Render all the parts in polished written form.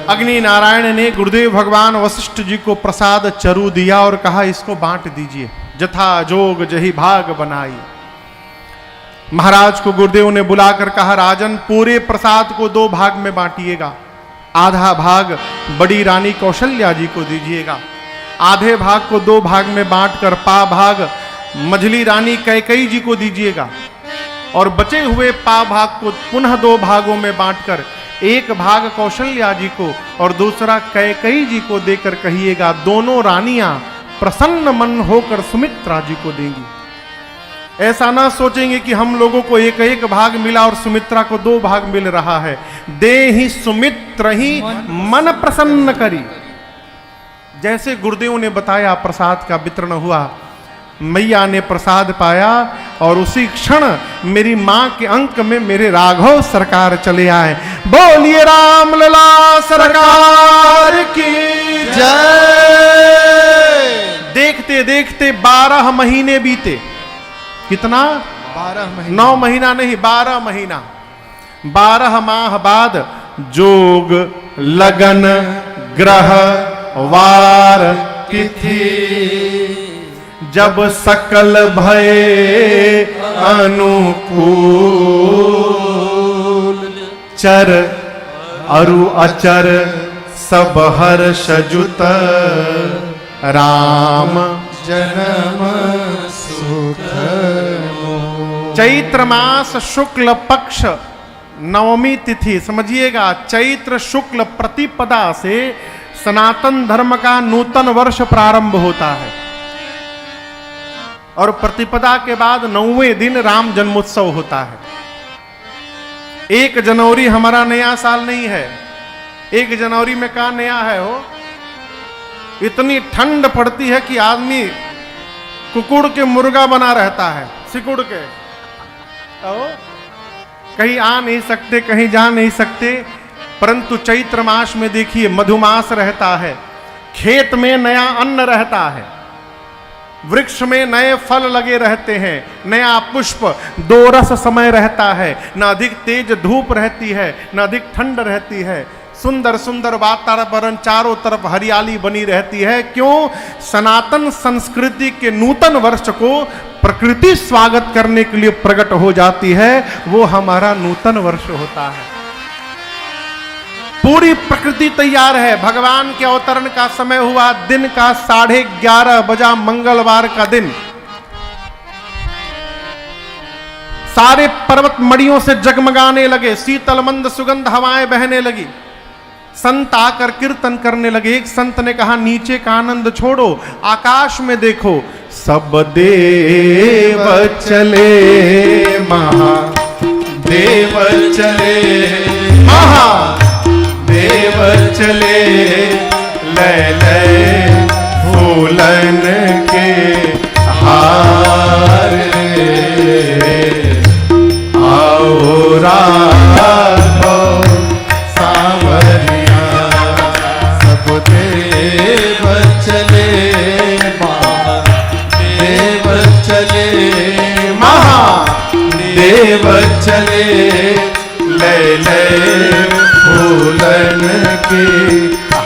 अग्नि नारायण ने गुरुदेव भगवान वशिष्ठ जी को प्रसाद चरु दिया और कहा इसको बांट दीजिए, जथा जोग जही भाग बनाई। महाराज को गुरुदेव ने बुलाकर कहा राजन पूरे प्रसाद को 2 भाग में बांटिएगा, आधा भाग बड़ी रानी कौशल्या जी को दीजिएगा, आधे भाग को 2 भाग में बांटकर पा भाग मझली रानी कैकेयी जी को दीजिएगा और बचे हुए पा भाग को पुनः 2 भागों में बांटकर एक भाग कौशल्या जी को और दूसरा कैकेयी जी को देकर कहिएगा दोनों रानियां प्रसन्न मन होकर सुमित्रा जी को देंगी। ऐसा ना सोचेंगे कि हम लोगों को एक एक भाग मिला और सुमित्रा को 2 भाग मिल रहा है। दे ही सुमित्र ही मन प्रसन्न करी। जैसे गुरुदेव ने बताया प्रसाद का वितरण हुआ, मैया ने प्रसाद पाया और उसी क्षण मेरी मां के अंक में मेरे राघव सरकार चले आए। बोलिए राम लला सरकार की जय। देखते देखते 12 महीने बीते। कितना? 12 महीने। 9 महीना नहीं, 12 महीना। 12 माह बाद जोग लगन ग्रह वार तिथि जब सकल भये अनुकूल चर अरु अचर सब हर्ष जुत राम जन्म सुख। चैत्र मास शुक्ल पक्ष नवमी तिथि, समझिएगा चैत्र शुक्ल प्रतिपदा से सनातन धर्म का नूतन वर्ष प्रारंभ होता है और प्रतिपदा के बाद 9वें दिन राम जन्मोत्सव होता है। 1 जनवरी हमारा नया साल नहीं है। 1 जनवरी में क्या नया है हो? इतनी ठंड पड़ती है कि आदमी कुकुड़ के मुर्गा बना रहता है, सिकुड़ के। कहीं आ नहीं सकते, कहीं जा नहीं सकते। परंतु चैत्र मास में देखिए मधुमास रहता है, खेत में नया अन्न रहता है, वृक्ष में नए फल लगे रहते हैं, नया पुष्प, 2 रस समय रहता है, न अधिक तेज धूप रहती है न अधिक ठंड रहती है। सुंदर सुंदर वातावरण, चारों तरफ हरियाली बनी रहती है। क्यों? सनातन संस्कृति के नूतन वर्ष को प्रकृति स्वागत करने के लिए प्रकट हो जाती है। वो हमारा नूतन वर्ष होता है। पूरी प्रकृति तैयार है। भगवान के अवतरण का समय हुआ, दिन का 11:30 बजा, मंगलवार का दिन। सारे पर्वत मड़ियों से जगमगाने लगे, शीतल मंद सुगंध हवाएं बहने लगी। संत आकर कीर्तन करने लगे। एक संत ने कहा नीचे का आनंद छोड़ो, आकाश में देखो। सब देव चले महादेव चले, महादेव चले, लय लय फूलन के हार आओ राघो सांवरिया। सब देव चले महादेव चले, महादेव चले, लय लय फूलन के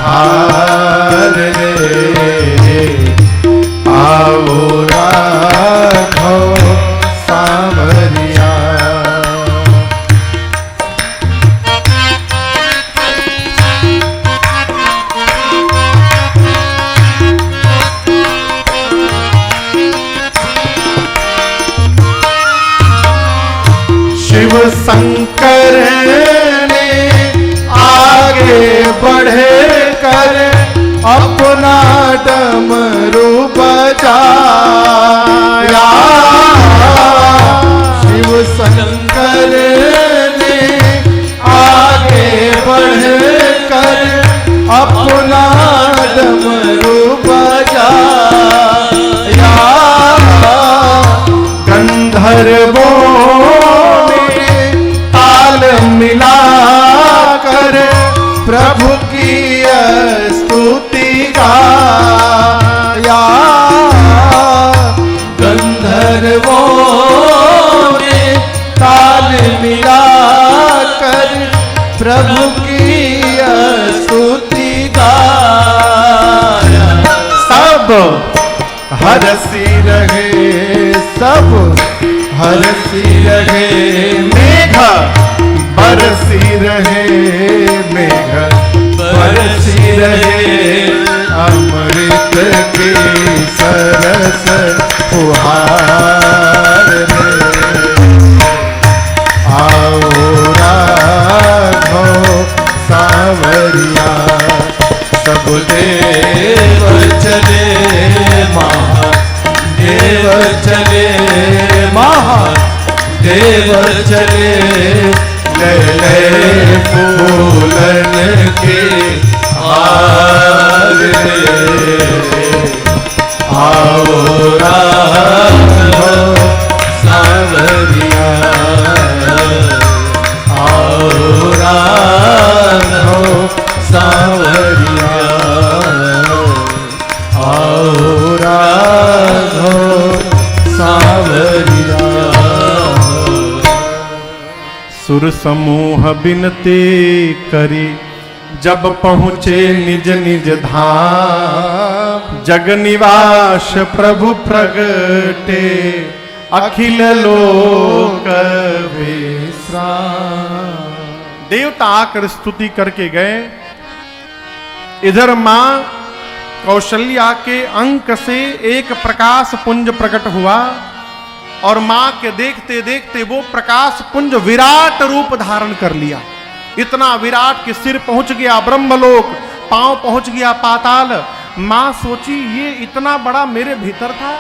हार आओ राघो सांवरिया। शिव शंकर ने आगे बढ़े कर अपना डमरू बजाया। शिव शंकर ने आगे बढ़े कर अपना डमरू बजाया। गंधर्वों मिला कर प्रभु की स्तुति गाया। गंधर्वों ने ताल मिला कर प्रभु की स्तुति हरसी रहे सब हरसी रहे मेघ बरसी रहे मेघ बरसी रहे अमृत के सरस फुहार रे आओ राघो सावरिया सब देव चले महादेव चले महादेव चले ले ले फूलन के हार रे आओ राघो सावरिया आओ राघो सावरिया आओ राघो सावरिया। सुर समूह बिनती करी जब पहुँचे निज निज धाम, जग निवास प्रभु प्रगटे अखिल लोक विश्राम। देवता आकर स्तुति करके गए। इधर मां कौशल्या के अंक से एक प्रकाश पुंज प्रकट हुआ और मां के देखते देखते वो प्रकाश पुंज विराट रूप धारण कर लिया। इतना विराट कि सिर पहुंच गया ब्रह्मलोक, पांव पहुंच गया पाताल। मां सोची ये इतना बड़ा मेरे भीतर था।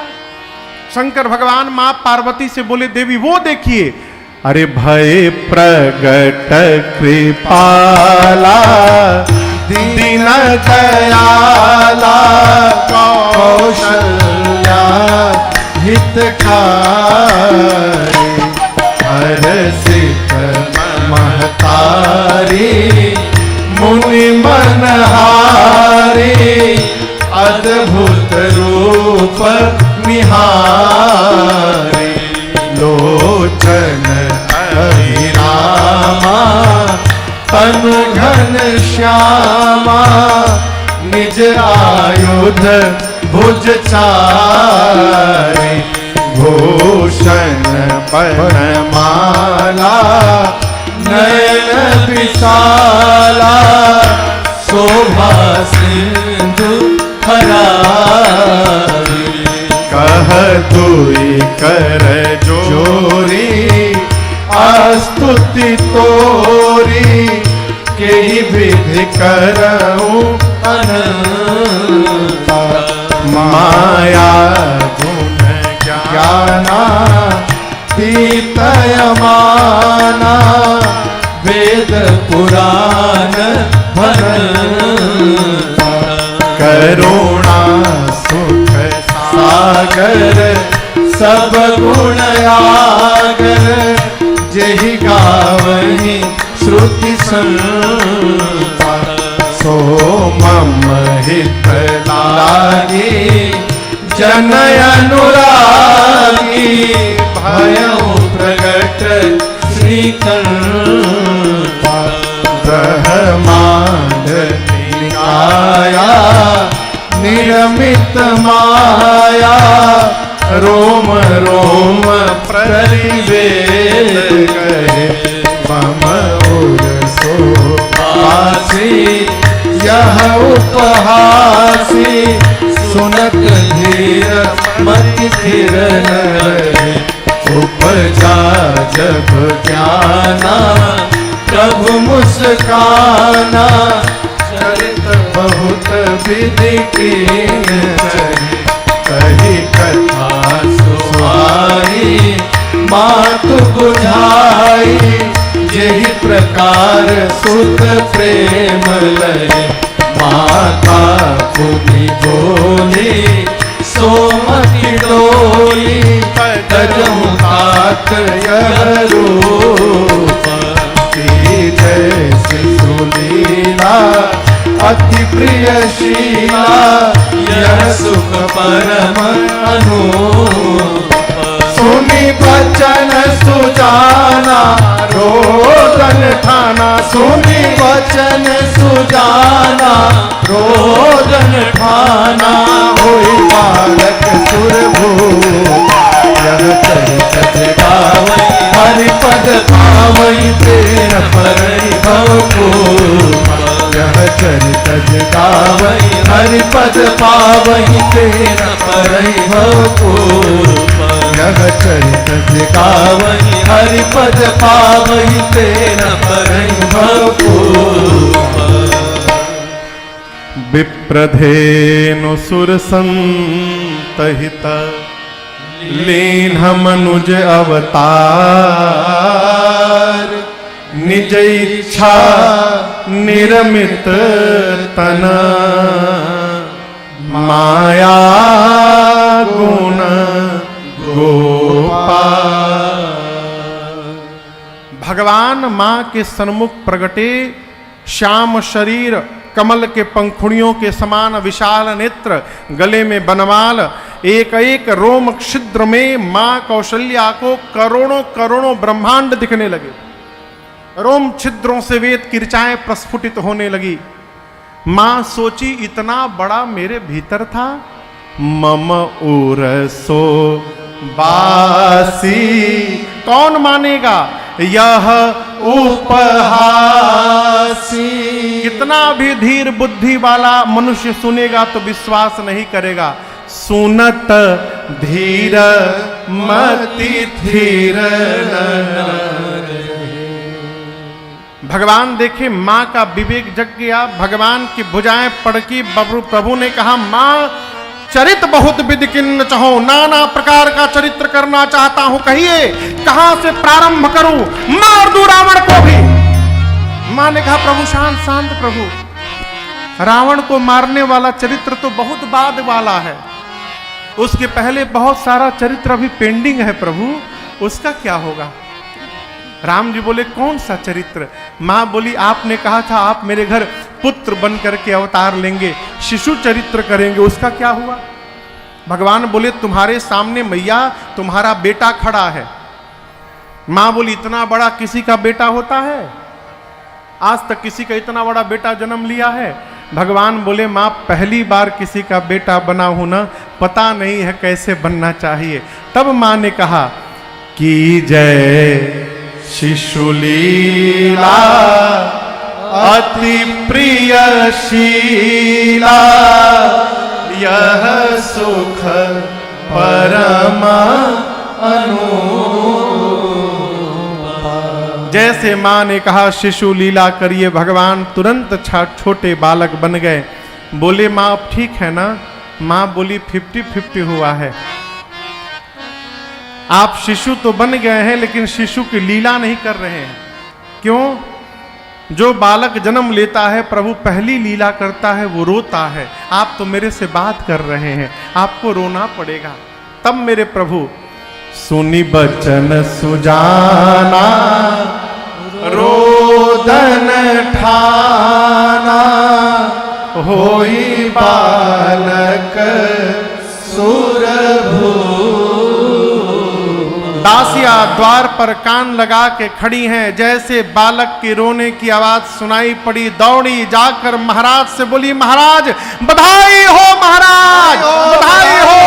शंकर भगवान मां पार्वती से बोले देवी वो देखिए। अरे भय प्रगट कृपाला दीन दयाला कौशल्या हितकारी हरसित महतारी मुनि मनहारी अद्भुत रूप निहारी लोचन अभिरामा तनु घन श्यामा निज आयुध भुज चारे भूषण बनमाला नयन विशाला शोभा सिंधु हरारी कह दुई कर जोरी स्तुति तोरी के विधि करऊं अनंता माया गुण ज्ञाना तीतयमाना वेद पुराण भरता करुणा सुख सागर सब गुण आगर जेहि गावहि श्रुति संता सो मम हित लागी जन अनुरागी भयउ प्रगट श्रीकंता ब्रह्मांड निकाया निरमित माया रोम रोम प्रतिवेद कहे मम उर सोहासी यह उपहासी सुनत धीर मति स्थिर न रहे उपजा जब ज्ञाना प्रभु मुस्काना चरित बहुत विधि कीन कही कथा सुहाई मातु बुझाई यही प्रकार सुत प्रेम लय माता भूमि बोली सोमति डोली तजहु तात यह रूप जैसी सुलीला अति प्रियशीला यह सुख परम अनूप सुनि बचन सुजाना रोदन ठाना सुनि बचन सुजाना रोदन ठाना होई बालक सुरभूप यह चरित गावै हरि पद पावै तेन परई भवभूप यह चरित गावै हरि पद पावै तेन परई भवभूप यह चरित गावै हरि पद पावै तेन परई भवभूप विप्रधेनु सुरसंतहित लीन्ह मनुज अवतार निज इच्छा निरमित तन माया गुण गोपाल। भगवान मां के सन्मुख प्रगटे, श्याम शरीर, कमल के पंखुड़ियों के समान विशाल नेत्र, गले में बनमाल, एक एक रोम छिद्र में मां कौशल्या को करोड़ों करोड़ों ब्रह्मांड दिखने लगे। रोम छिद्रों से वेद की ऋचाएं प्रस्फुटित होने लगी। मां सोची इतना बड़ा मेरे भीतर था। मम उरसो बासी कौन मानेगा यह उपहासी। कितना भी धीर बुद्धि वाला मनुष्य सुनेगा तो विश्वास नहीं करेगा। सुनत धीर मति धीर न भगवान देखे मां का विवेक जग गया। भगवान की भुजाएं पड़की। प्रभु ने कहा मां चरित बहुत विधि किन्न चाहो, नाना प्रकार का चरित्र करना चाहता हूं, कहिए कहां से प्रारंभ करूं, मार दूं रावण को भी। मां ने कहा प्रभु शांत शांत प्रभु, रावण को मारने वाला चरित्र तो बहुत बाद वाला है, उसके पहले बहुत सारा चरित्र अभी पेंडिंग है प्रभु, उसका क्या होगा। राम जी बोले कौन सा चरित्र। मां बोली आपने कहा था आप मेरे घर पुत्र बन करके अवतार लेंगे, शिशु चरित्र करेंगे, उसका क्या हुआ। भगवान बोले तुम्हारे सामने मैया तुम्हारा बेटा खड़ा है। मां बोली इतना बड़ा किसी का बेटा होता है, आज तक किसी का इतना बड़ा बेटा जन्म लिया है। भगवान बोले मां पहली बार किसी का बेटा बना हूं ना, पता नहीं है कैसे बनना चाहिए। तब मां ने कहा कि जय शिशुलीला अति प्रियशीला यह सुख परम अनुपा। जैसे मां ने कहा शिशु लीला करिए, भगवान तुरंत छोटे बालक बन गए। बोले मां अब ठीक है ना। मां बोली 50-50 हुआ है, आप शिशु तो बन गए हैं लेकिन शिशु की लीला नहीं कर रहे हैं। क्यों। जो बालक जन्म लेता है प्रभु पहली लीला करता है वो रोता है। आप तो मेरे से बात कर रहे हैं, आपको रोना पड़ेगा। तब मेरे प्रभु सुनी बचन सुजाना रोदन ठाना होई बालक सुरभू। दासिया द्वार पर कान लगा के खड़ी हैं। जैसे बालक के रोने की आवाज सुनाई पड़ी, दौड़ी जाकर महाराज से बोली महाराज बधाई हो, महाराज बधाई हो,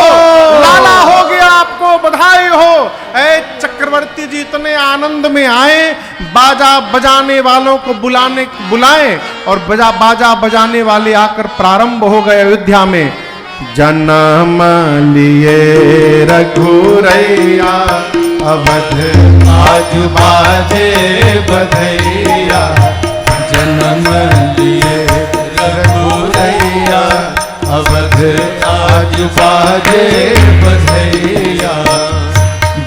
लाला हो गया आपको, बधाई हो। ऐ चक्रवर्ती जी इतने आनंद में आए, बाजा बजाने वालों को बुलाएं और बाजा बजाने वाले आकर प्रारंभ हो गए अयोध्या में। जन्म लिए रघुरैया अवध आज बाजे बधैया। जन्म लिए रघुरैया अवध आज बाजे बधैया।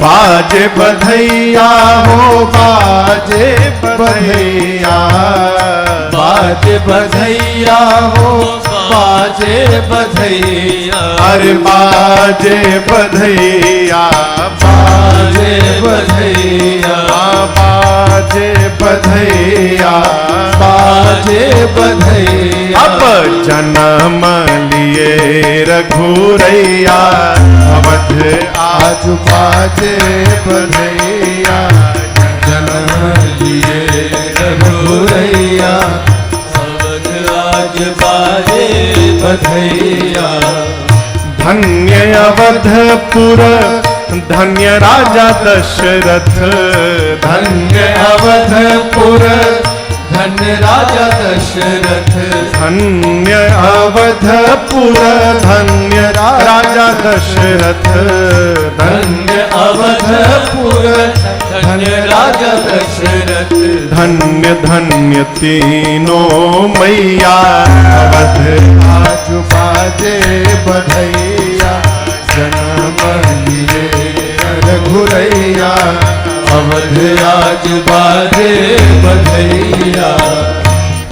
बाजे बधैया हो बाजे बधैया, बाजे बधैया हो बाजे बधैया। अरे बाजे बधैया बाजे बधैया, बाजे बधैया बाजे बधैया। अब जन्म लिए रघुरैया अवध आज बाजे बधैया। जन्म लिए रघुरैया अवध आज बाजे बधैया। धन्य अवधपुर धन्य राजा दशरथ, धन्य अवधपुर धन्य राजा दशरथ, धन्य अवधपुर धन्य राजा दशरथ, धन्य अवधपुर धन्य राजा दशरथ, धन्य धन्य तीनों मैया अवध आज बाजे बधैया, जन्म लिए रघुरैया, अवध आज बाजे बधैया।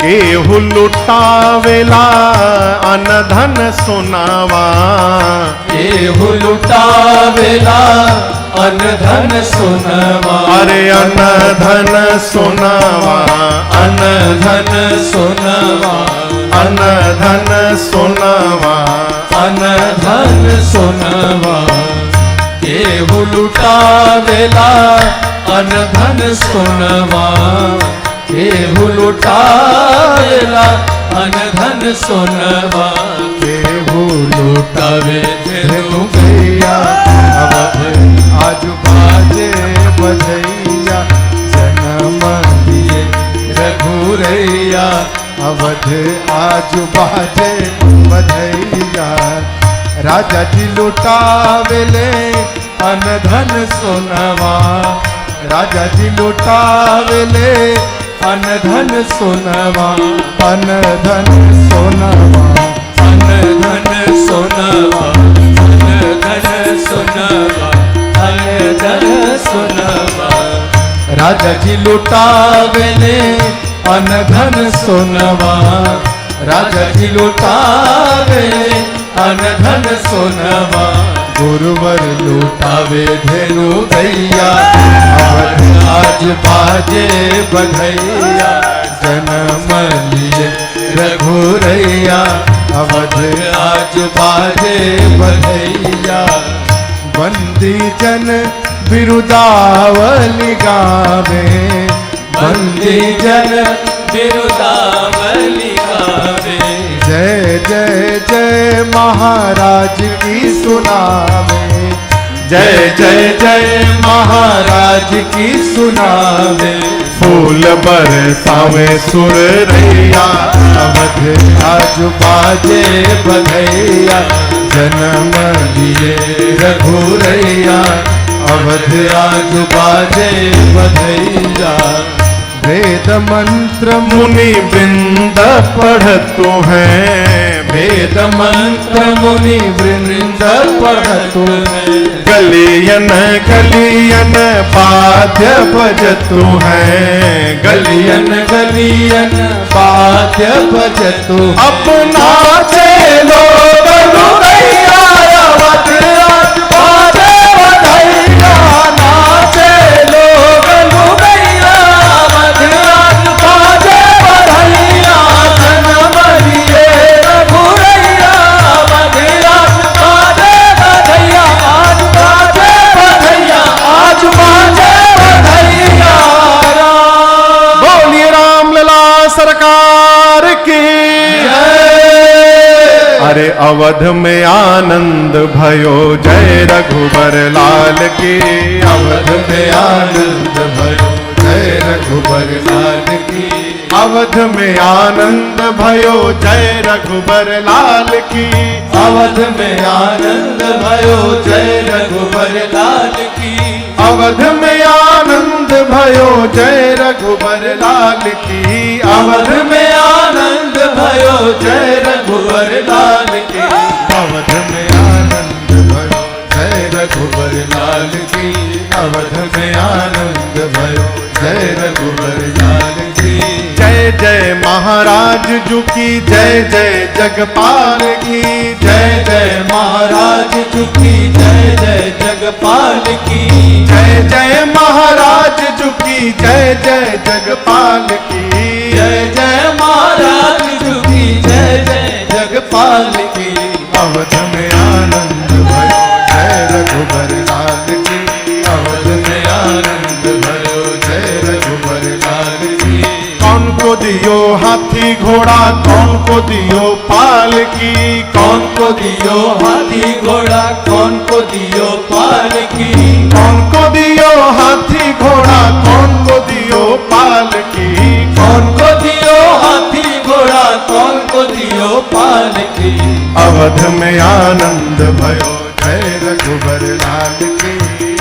केहू लुटावेला अनधन सोनावा, केहू लुटावेला अनधन सोनवा, अरे अनधन सोनावा, अनधन सोनवा, अनधन सोनावा, अनधन सोनवा। केहू लुटावेला अनधन सोनवा, केहू लुटावेला अनधन सोनवा, केहू लुटावे धेनु गैया, अवध आज बाजे बधैया, जन्म लिए रघुरैया, अवध आज बाजे बधैया। राजा जी लुटावेले अनधन सोनवा, राजा जी लुटावेले अनधन सोनवा, अनधन सोनवा, अनधन सोनवा, अनधन सोनवा, अनधन सोनवा। राजा जी लुटावेले अनधन सोनवा, राजा जी लुटावेले अनधन सोनवा, गुरुवर लुटावे धेनु गैया, अवध आज बाजे बधैया, जन्म लिए रघुरैया, अवध आज बाजे बधैया। बंदी जन बिरुदावली गावे, बंदी जन बिरुदावली गावे, जय जय जय महाराज की सुनावे, जय जय जय महाराज की सुनावे। फूल बरसावे सुररैया, अवध आज बाजे बधैया, जन्म लिए रघुरैया, अवध आज बाजे बधैया। वेद मंत्र मुनि वृंद पढ़तु हैं, वेद मंत्र मुनि वृंद पढ़तु हैं, गलियन गलियन पाद्य बजतु हैं, गलियन गलियन पाद्य बजतु। अपना चलो बलुरैया, अवध आज बाजे बधैया, नाचे लोग बलुरैया, अवध आज बाजे बधैया, जन्म लिए रघुरैया, अवध आज बाजे बधैया, आज बाजे बधैया, आज बाजे बधैया। बोलिए रामलला सरकार की। अरे अवध में आनंद भयो, जय रघुबर लाल की, अवध में आनंद भयो, जय रघुबर लाल की, अवध में आनंद भयो, जय रघुबर लाल की, अवध में आनंद भयो, जय रघुबर लाल की, अवध में आनंद भयो, जय रघुबर लाल की, अवध में आनंद भयो, जय रघुबर लाल की, अवध में आनंद भयो, जय रघुबर लाल की, अवध में आनंद भयो, जय रघुबर लाल की। जय जय महाराज जू की, जय जय जगपाल की, जय जय महाराज चुकी, जय जय जगपाल की, जय जय महाराज जू की, जय जय जगपाल की, जय जय महाराज चुकी, जय जय जगपाल की। अवध में आनंद भयो, जय रघुबर लाल की, अवध में आनंद भयो, जय रघुबर लाल की। कौन को दियो हाथी घोड़ा, कौन को दियो पालकी, कौन को दियो हाथी घोड़ा, कौन को दियो पालकी, कौन को दियो हाथी घोड़ा, कौन को दियो पालकी, कौन को दियो हाथी घोड़ा, कौन को दियो पालकी। अवध में आनंद भयो जय रघुबर लाल की,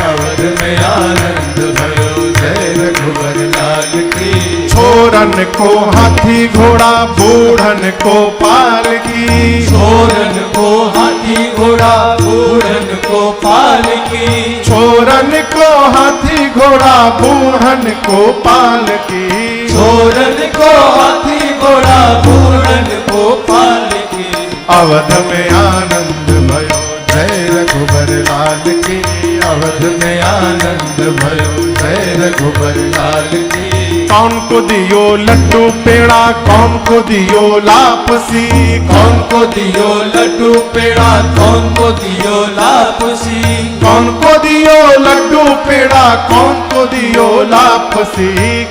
अवध में आनंद भयो जय रघुबर लाल की। छोरन को हाथी घोड़ा, बूढ़न को पालकी, छोरन को हाथी घोड़ा, बूढ़न को पालकी, छोरन को हाथी घोड़ा, बूढ़न को पालकी, छोरन को हाथी घोड़ा, बूढ़न को पालकी। अवध में आनंद भयो जय रघुबर लाल की, अवध में आनंद भयो जय रघुबर लाल की। कौन को दियो लड्डू पेड़ा, कौन को दियो लापसी, कौन को दियो लड्डू पेड़ा, कौन को दियो लापसी, कौन को दियो लड्डू पेड़ा, कौन को दियो लापसी,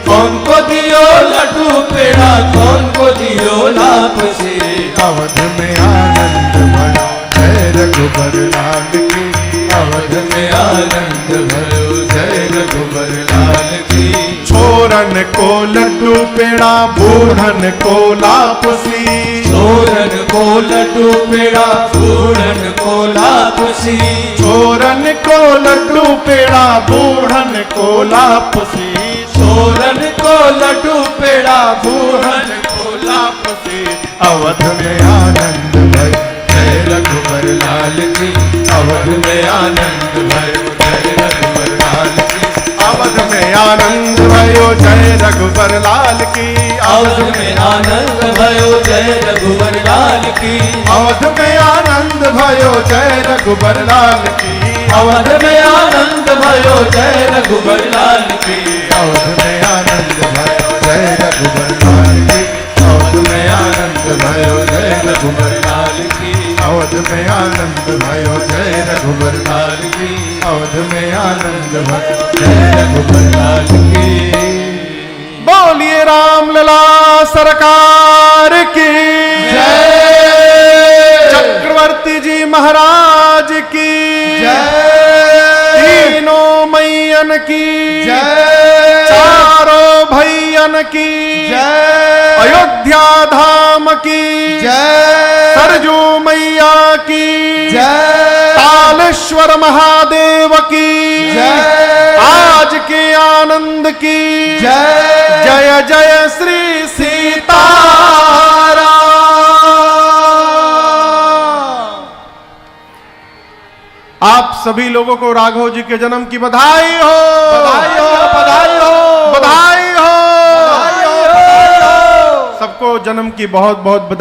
कौन को दियो लड्डू पेड़ा, कौन को दियो लापसी। अवध में आनंद भयो जय रघुबर लाल की, अवध में आनंद भयो जय रघुबर लाल की। छोरन को लड्डू पेड़ा, बूढ़न को लापसी, छोरन को लड्डू पेड़ा, बूढ़न को लापसी, छोरन को लड्डू पेड़ा, बूढ़न को लापसी, छोरन को लड्डू पेड़ा, बूढ़न को लापसी। अवध में आनंद भयो जय रघुबर लाल की, अवध में आनंद भयो जय रघुबर लाल की, अवध में आनंद भयो जय रघुबर लाल की, अवध में आनंद भयो जय रघुबर लाल की, अवध में आनंद भयो जय रघुबर लाल की, अवध में आनंद भयो जय रघुबर लाल की, अवध में आनंद भयो जय रघुबर लाल की, अवध में आनंद भयो जय रघुबर लाल की, अवध में आनंद भयो जय रघुबर लाल की, अवध में आनंद भयो जय रघुबर लाल की। बोलिए राम लला सरकार की जय। चक्रवर्ती जी महाराज की जय। तीनों मैयन की जय। चारों भैयन की जय। अयोध्या धाम की जय। सरजू मैया की जय। तालेश्वर महादेव की जय। आज के आनंद की जय। जय जय श्री सीताराम। आप सभी लोगों को राघव जी के जन्म की बधाई हो, बधाई हो, बधाई हो, बधाई हो, बधाई हो। सबको जन्म की बहुत बहुत बधाई।